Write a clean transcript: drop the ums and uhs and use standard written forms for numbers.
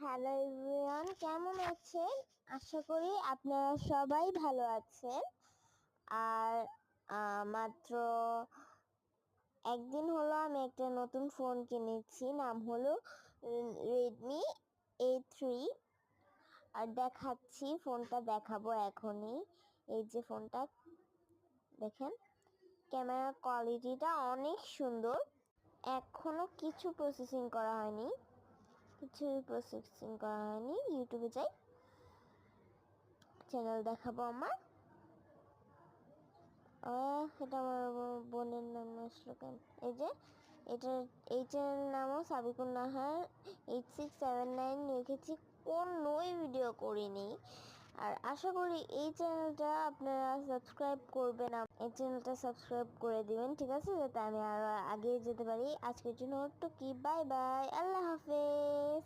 Hello everyone, কেমন আছেন? আশা করি আপনারা সবাই ভালো আছেন। আর মাত্র একদিন হলো আমি একটা নতুন ফোন কিনেছি, নাম হলো Redmi A3। আর দেখাচ্ছি, ফোনটা দেখাবো এখনই। এই যে ফোনটা দেখেন, ক্যামেরা কোয়ালিটিটা অনেক সুন্দর। এখনো কিছু প্রসেসিং করা হয়নি, ইউটিউবে যাই, চ্যানেল দেখাবো আমার। এটা আমার বোনের নাম আসলো কেন? এই যে এই চ্যানেল নামও সাবিকুন নাহার 8679 রেখেছি, কোনোই ভিডিও করিনি। আর আশা করি এই চ্যানেলটা আপনারা সাবস্ক্রাইব করবেন, এই চ্যানেলটা সাবস্ক্রাইব করে দিবেন, ঠিক আছে, যাতে আমি আরো আগে যেতে পারি। আজকের জন্য কি, বাই বাই, আল্লাহ হাফেজ।